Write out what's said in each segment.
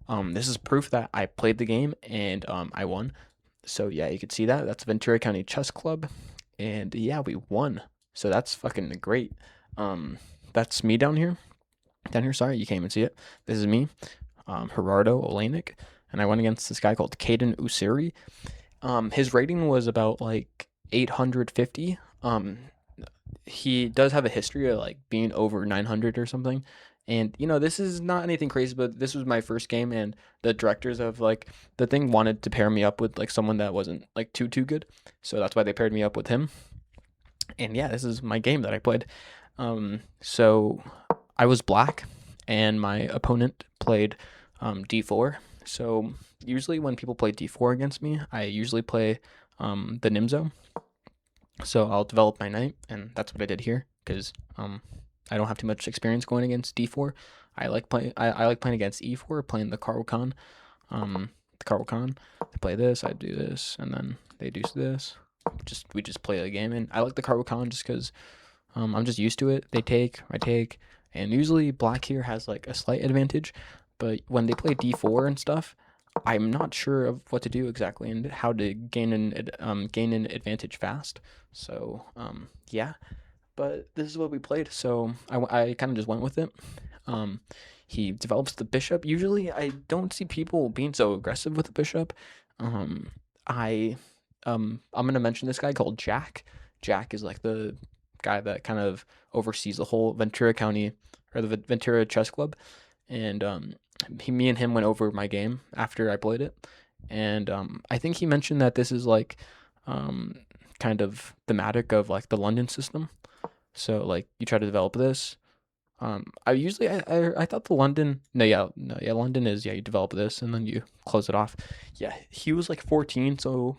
This is proof that I played the game and I won. So yeah, you can see that. That's Ventura County Chess Club, and yeah, we won. So that's fucking great. Um, that's me down here. Down here, sorry, you can't even see it. This is me, Gerardo Olenek, and I went against this guy called Caden Usiri. His rating was about like 850. He does have a history of like being over 900 or something. And this is not anything crazy, but this was my first game, and the directors of like the thing wanted to pair me up with like someone that wasn't like too good. So that's why they paired me up with him. And yeah, this is my game that I played. So I was black, and my opponent played d4. So usually when people play d4 against me, I usually play the Nimzo. So I'll develop my knight, and that's what I did here because I don't have too much experience going against d4. I like playing against e4, playing the Caro-Kann. The Caro-Kann. They play this, I do this, and then they do this. We just play the game, and I like the Caro-Kann just because I'm just used to it. They take, I take, and usually black here has like a slight advantage, but when they play d4 and stuff, I'm not sure of what to do exactly and how to gain an advantage fast. So yeah, but this is what we played. So I kind of just went with it. Um, he develops the bishop. Usually, I don't see people being so aggressive with the bishop. Um, I I'm gonna mention this guy called Jack. Jack is like the guy that kind of oversees the whole Ventura County or the Ventura Chess Club, and me and him went over my game after I played it, and I think he mentioned that this is like um, kind of thematic of like the London system. So like you try to develop this. I thought the London no yeah London is, yeah, you develop this and then you close it off. Yeah, he was like 14, so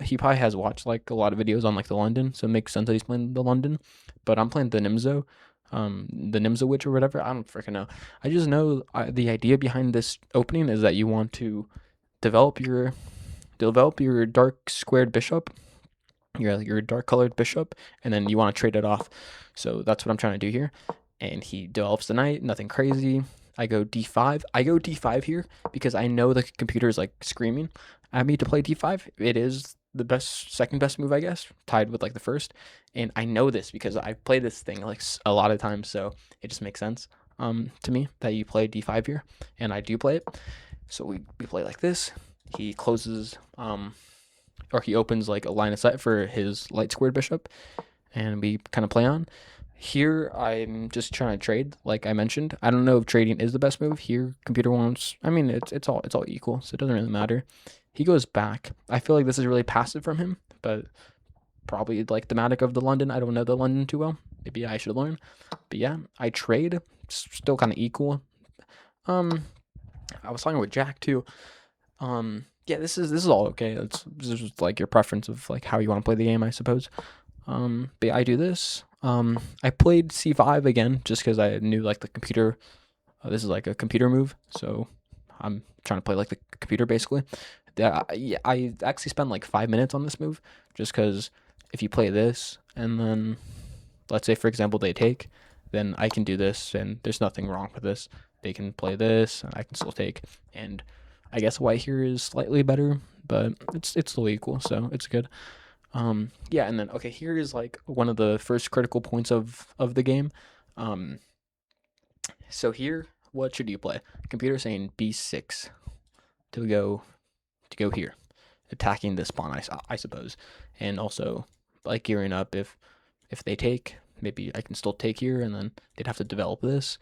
he probably has watched like a lot of videos on like the London, so it makes sense that he's playing the London. But I'm playing the Nimzo Witch or whatever. I don't freaking know. I just know the idea behind this opening is that you want to develop your dark squared bishop, your dark colored bishop, and then you want to trade it off. So that's what I'm trying to do here. And he develops the knight, nothing crazy. I go d5. I go d5 here because I know the computer is like screaming at me to play d5. It is the second best move, I guess, tied with like the first. And I know this because I've played this thing like a lot of times, so it just makes sense to me that you play d5 here, and I do play it. So we play like this. He closes or he opens like a line of sight for his light squared bishop, and we kind of play on. Here, I'm just trying to trade, like I mentioned. I don't know if trading is the best move. Here, computer wants. I mean, it's all equal, so it doesn't really matter. He goes back. I feel like this is really passive from him, but probably like thematic of the London. I don't know the London too well. Maybe I should learn. But yeah, I trade. Still kind of equal. Um, I was talking with Jack too. Yeah, this is all okay. This is just like your preference of like how you want to play the game, I suppose. But yeah, I do this. I played c5 again just because I knew like the computer. This is like a computer move, so I'm trying to play like the computer basically. Yeah, I actually spent like 5 minutes on this move just because if you play this and then let's say for example they take, then I can do this and there's nothing wrong with this. They can play this and I can still take, and I guess white here is slightly better, but it's still equal, so it's good. Yeah, and then okay, here is like one of the first critical points of the game. Um, so here, what should you play? Computer saying b6 to go here, attacking this pawn, I suppose, and also like gearing up if they take, maybe I can still take here, and then they'd have to develop this.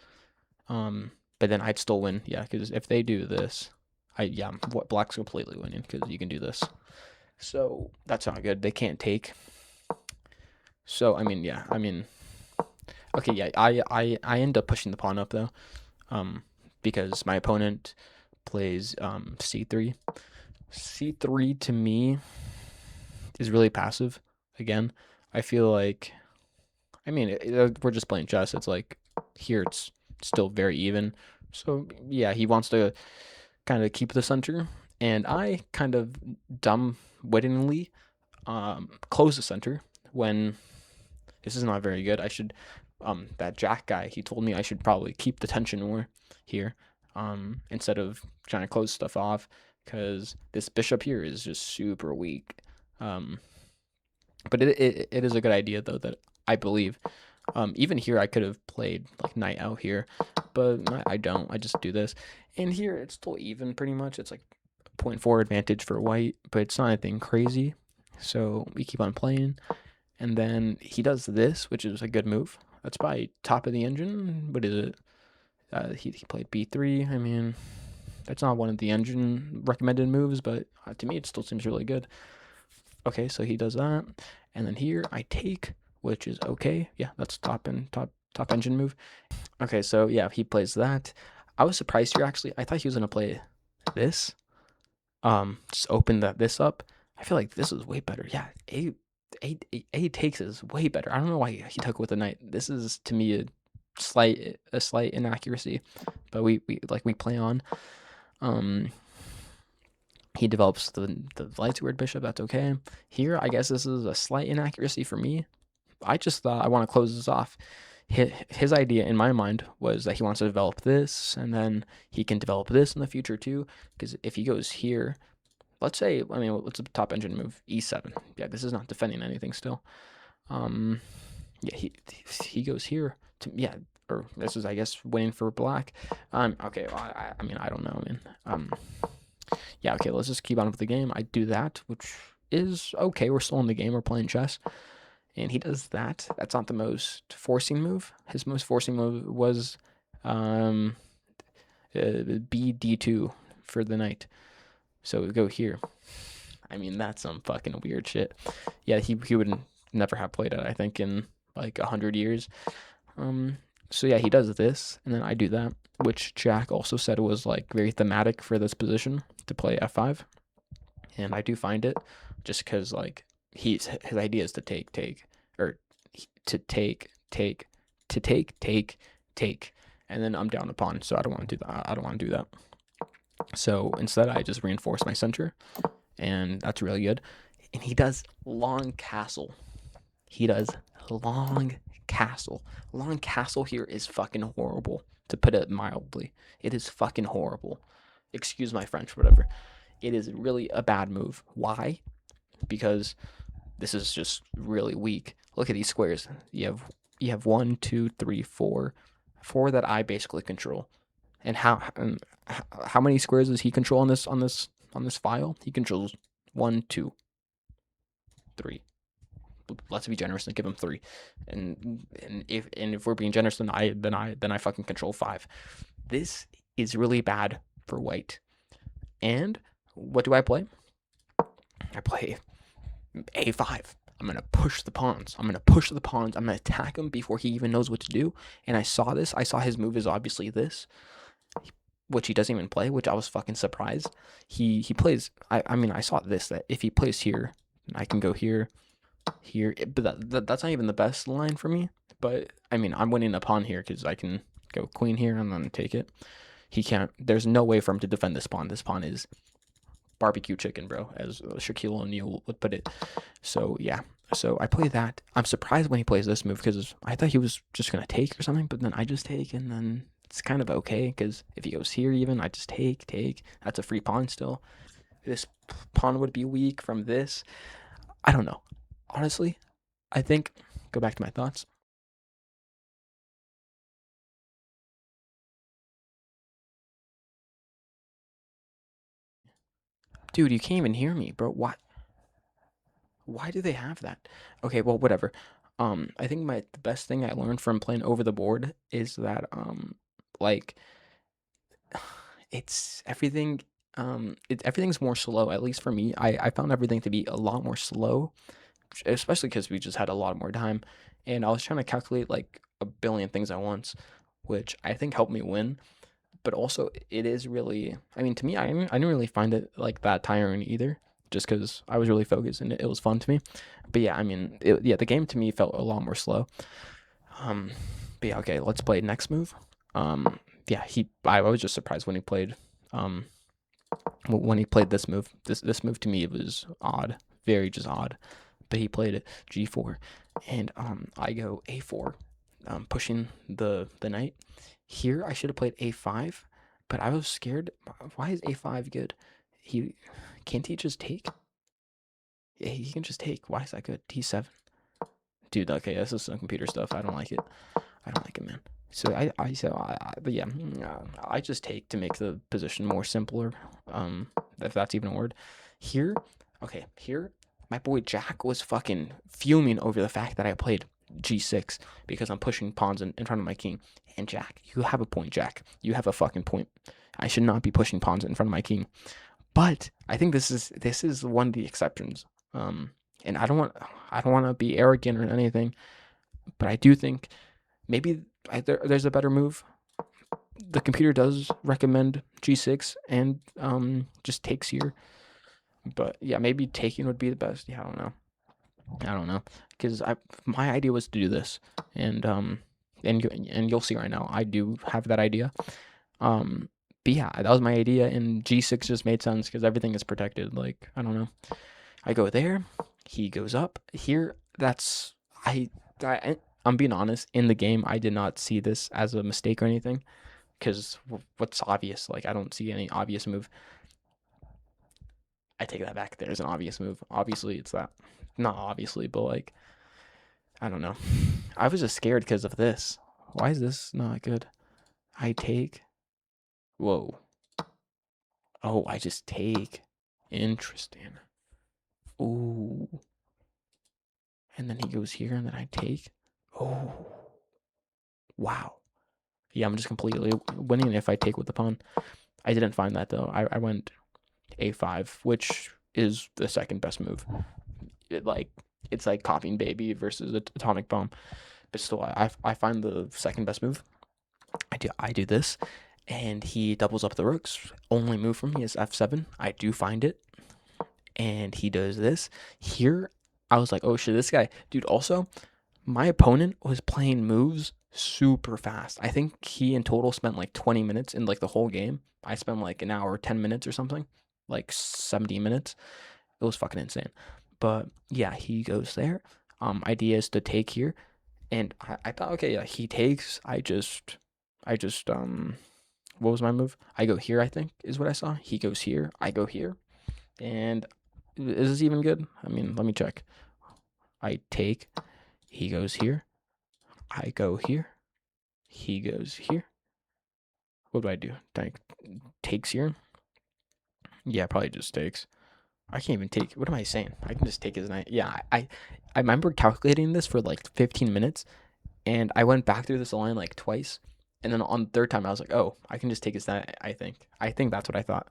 But then I'd still win, yeah, because if they do this, what black's completely winning because you can do this. So that's not good. They can't take. So I mean, yeah, I mean, okay, yeah, I end up pushing the pawn up though, because my opponent plays c3. C3 to me is really passive. Again, I feel like, I mean, we're just playing chess. It's like here it's still very even. So yeah, he wants to kind of keep the center, and I kind of dumb-wittingly close the center when this is not very good. I should that Jack guy, he told me I should probably keep the tension more here. instead of trying to close stuff off, because this bishop here is just super weak. But it is a good idea though, that I believe. Even here I could have played like knight out here, but I don't. I just do this. And here it's still even pretty much. It's like 0.4 advantage for white, but it's not anything crazy. So we keep on playing. And then he does this, which is a good move. That's by top of the engine. What is it? He played b3. I mean, that's not one of the engine recommended moves, but to me it still seems really good. Okay, so he does that, and then here I take, which is okay. Yeah, that's top engine move. Okay, so yeah, he plays that. I was surprised here actually. I thought he was gonna play this. Just open this up. I feel like this is way better. Yeah, a takes is way better. I don't know why he took with a knight. This is to me a slight inaccuracy, but we play on. He develops the light steward bishop. That's okay. Here, I guess this is a slight inaccuracy for me. I just thought I want to close this off. His idea in my mind was that he wants to develop this, and then he can develop this in the future too. Because if he goes here, let's say, I mean, what's a top engine move? E7. Yeah, this is not defending anything still. Yeah, he goes here to, yeah, or this is, I guess, winning for black. Okay, well, I mean, I don't know, man. Yeah, okay, let's just keep on with the game. I do that, which is okay. We're still in the game. We're playing chess. And he does that. That's not the most forcing move. His most forcing move was BD2 for the knight. So we go here. I mean, that's some fucking weird shit. Yeah, he would never have played it, I think, in like 100 years. So yeah, he does this, and then I do that, which Jack also said was like very thematic for this position to play f5. And I do find it, just because like his idea is to take, or to take, and then I'm down a pawn, so I don't want to do that. I don't want to do that. So instead, I just reinforce my center, and that's really good. And he does long castle. He does long castle. Long castle here is fucking horrible, to put it mildly. It is fucking horrible. Excuse my French, whatever. It is really a bad move. Why? Because this is just really weak. Look at these squares. You have 1, 2, 3, 4 that I basically control. And how many squares does he control on this file? He controls 1, 2, 3. Let's be generous and give him 3. And if we're being generous, then I fucking control 5. This is really bad for white. And what do I play? I play a5. I'm going to push the pawns. I'm going to attack him before he even knows what to do. And I saw this. I saw his move is obviously this, which he doesn't even play, which I was fucking surprised. He plays, I mean, I saw this, that if he plays here, I can go here, but that's not even the best line for me. But, I mean, I'm winning a pawn here because I can go queen here and then take it. He can't, there's no way for him to defend this pawn. This pawn is barbecue chicken, bro, as Shaquille O'Neal would put it. So, yeah. So I play that. I'm surprised when he plays this move because I thought he was just going to take or something, but then I just take, and then it's kind of okay because if he goes here even, I just take. That's a free pawn still. This pawn would be weak from this. I don't know. Honestly, I think, go back to my thoughts. Dude, you can't even hear me, bro. Why do they have that? Okay, well, whatever. I think the best thing I learned from playing over the board is that like it's everything everything's more slow, at least for me. I found everything to be a lot more slow, especially because we just had a lot more time, and I was trying to calculate like a billion things at once, which I think helped me win. But also, it is really, I mean, to me, I didn't really find it like that tiring either, just because I was really focused and it was fun to me. But yeah, I mean, yeah, the game to me felt a lot more slow. Um, but yeah, okay, let's play next move. Yeah, I was just surprised when he played, um, this move. This move to me, it was odd, very just odd. But he played it g4, and I go a4, pushing the knight. Here I should have played a5, But I was scared. Why is a5 good? Can't he just take? Yeah, he can just take. Why is that good? d7. Dude, okay, this is some computer stuff. I don't like it. I don't like it, man. So but yeah, I just take to make the position more simpler. If that's even a word. Here, okay, here, my boy Jack was fucking fuming over the fact that I played g6 because I'm pushing pawns in front of my king. And Jack, you have a point, Jack. You have a fucking point. I should not be pushing pawns in front of my king. But I think this is one of the exceptions. And I don't want to be arrogant or anything, but I do think maybe there's a better move. The computer does recommend g6 and just takes here, but yeah, maybe taking would be the best. Yeah, I don't know, because my idea was to do this, and you'll see right now I do have that idea. But yeah, that was my idea, and g6 just made sense because everything is protected. Like, I don't know. I go there, he goes up here. I'm being honest. In the game, I did not see this as a mistake or anything, because what's obvious? Like, I don't see any obvious move. I take that back. There's an obvious move. Obviously, it's that. Not obviously, but like, I don't know. I was just scared because of this. Why is this not good? I take. Whoa. Oh, I just take. Interesting. Ooh. And then he goes here, and then I take. Oh. Wow. Yeah, I'm just completely winning if I take with the pawn. I didn't find that, though. I went a5, which is the second best move. It's like copying baby versus atomic bomb. But still, I find the second best move. I do this, and he doubles up the rooks. Only move for me is f7. I do find it. And he does this. Here, I was like, oh shit, this guy. Dude, also, my opponent was playing moves super fast. I think he in total spent like 20 minutes in like the whole game. I spent like an hour, 10 minutes or something, like 70 minutes. It was fucking insane. But yeah, he goes there. Idea is to take here. And I thought, okay, yeah, he takes. I just, what was my move? I go here, I think, is what I saw. He goes here. I go here. And is this even good? I mean, let me check. I take. He goes here. I go here. He goes here. What do I do? Takes here? Yeah, probably just takes. I can't even take. What am I saying? I can just take his knight. Yeah, I remember calculating this for like 15 minutes, and I went back through this line like twice, and then on the third time I was like, oh, I can just take his knight. I think that's what I thought,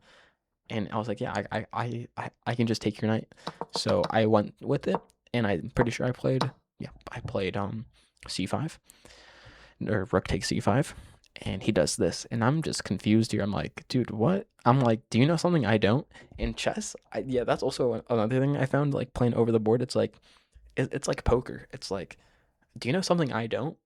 and I was like, yeah, I can just take your knight. So I went with it, and I'm pretty sure I played c5, or rook takes c5. And he does this, and I'm just confused here. I'm like, dude, what? I'm like, do you know something I don't? In chess, yeah, that's also another thing I found, like, playing over the board. It's like, it's like poker. It's like, do you know something I don't?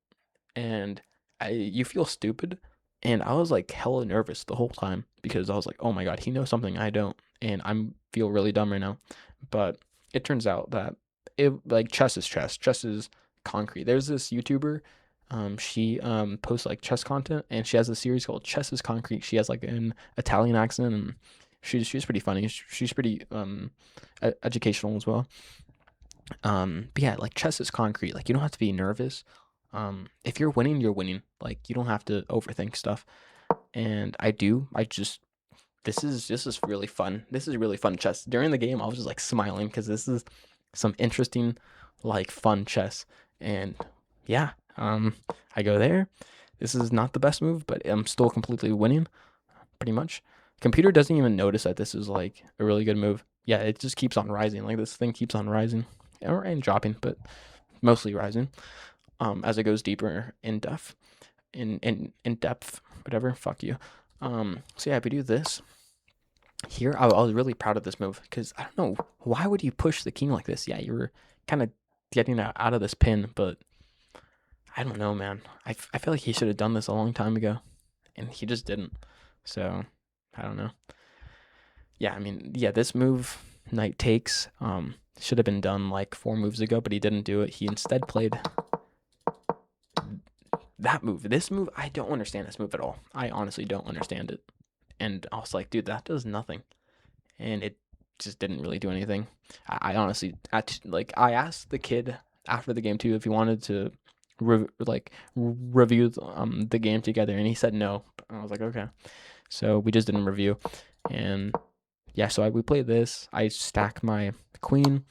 And you feel stupid. And I was like hella nervous the whole time because I was like, oh my god, he knows something I don't, and feel really dumb right now. But it turns out that chess is chess. Chess is concrete. There's this YouTuber. She posts like chess content, and she has a series called Chess is Concrete. She has like an Italian accent, and she's pretty funny. She's pretty educational as well. But yeah, like chess is concrete. Like, you don't have to be nervous. If you're winning, you're winning. Like, you don't have to overthink stuff. And I just this is really fun. This is really fun chess. During the game, I was just like smiling because this is some interesting, like, fun chess. And yeah, I go there. This is not the best move, but I'm still completely winning, pretty much. Computer doesn't even notice that this is like a really good move. Yeah, it just keeps on rising. Like, this thing keeps on rising, and dropping, but mostly rising. As it goes deeper in depth, in depth, whatever. Fuck you. So yeah, if we do this here, I was really proud of this move because I don't know, why would you push the king like this? Yeah, you were kind of getting out of this pin, but I don't know, man. I feel like he should have done this a long time ago, and he just didn't. So I don't know. Yeah, I mean, yeah, this move, knight takes, should have been done like 4 moves ago, but he didn't do it. He instead played that move. This move, I don't understand this move at all. I honestly don't understand it. and I was like, dude, that does nothing, and it just didn't really do anything. I honestly, I asked the kid after the game too if he wanted to review the game together, and he said no. I was like, okay, so we just didn't review, and yeah, so we played this. I stack my queen,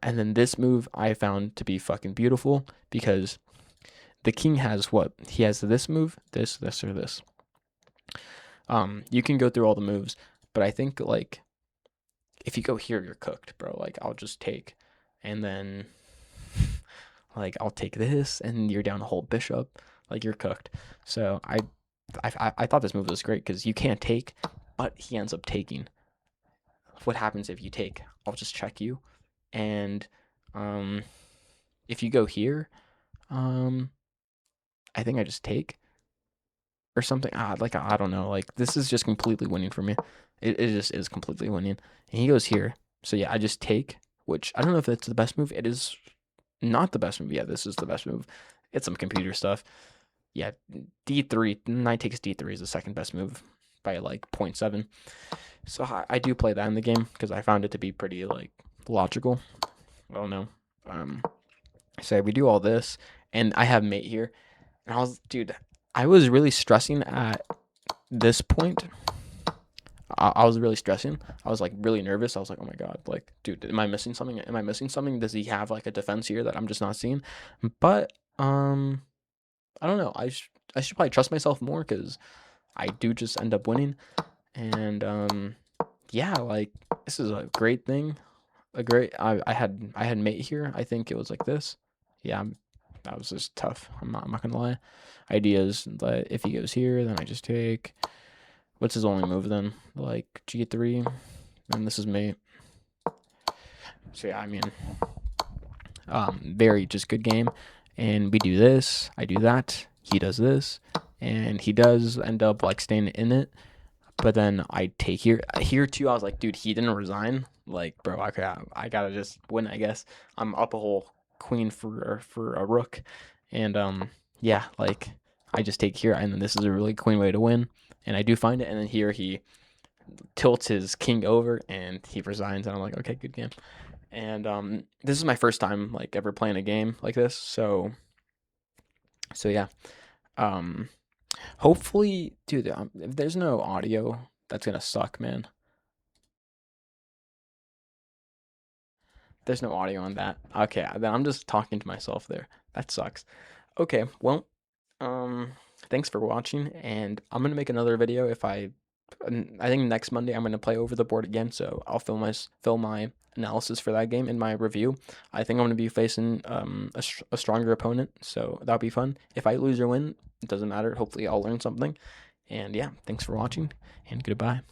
and then this move I found to be fucking beautiful because the king has what? He has this move, this, or this. You can go through all the moves, but I think like if you go here, you're cooked, bro. Like I'll just take, and then like I'll take this, and you're down a whole bishop. Like you're cooked. So I thought this move was great because you can't take, but he ends up taking. What happens if you take? I'll just check you, and um, if you go here, um, I think I just take or something. I don't know. Like this is just completely winning for me. It just is completely winning. And he goes here, so yeah, I just take, which I don't know if that's the best move. It is not the best move. Yeah, this is the best move. It's some computer stuff. Yeah, D3, knight takes D3 is the second best move by like 0.7. So I do play that in the game because I found it to be pretty like logical. I don't know. So we do all this, and I have mate here, and dude, I was really stressing at this point. I was really stressing. I was like really nervous. I was like, oh my god, like, dude, am I missing something? Am I missing something? Does he have like a defense here that I'm just not seeing? But I don't know. I should probably trust myself more because I do just end up winning. And yeah, like this is a great thing. I had mate here. I think it was like this. Yeah, that was just tough. I'm not gonna lie. Ideas that if he goes here, then I just take. What's his only move then? Like G3, and this is mate. So yeah, I mean, very just good game. And we do this, I do that, he does this, and he does end up like staying in it. But then I take here too. I was like, dude, he didn't resign. Like, bro, I gotta just win. I guess I'm up a whole queen for a rook, and yeah, like I just take here, and then this is a really clean way to win. And I do find it, and then here he tilts his king over, and he resigns, and I'm like, okay, good game. And this is my first time like ever playing a game like this, so yeah. Um, hopefully, dude, if there's no audio, that's gonna suck, man. There's no audio on that. Okay, then I'm just talking to myself there. That sucks. Okay, well, um, thanks for watching, and I'm gonna make another video if I think next Monday I'm gonna play over the board again, so I'll film my analysis for that game in my review. I think I'm gonna be facing a stronger opponent, so that'll be fun. If I lose or win, it doesn't matter. Hopefully, I'll learn something. And yeah, thanks for watching, and goodbye.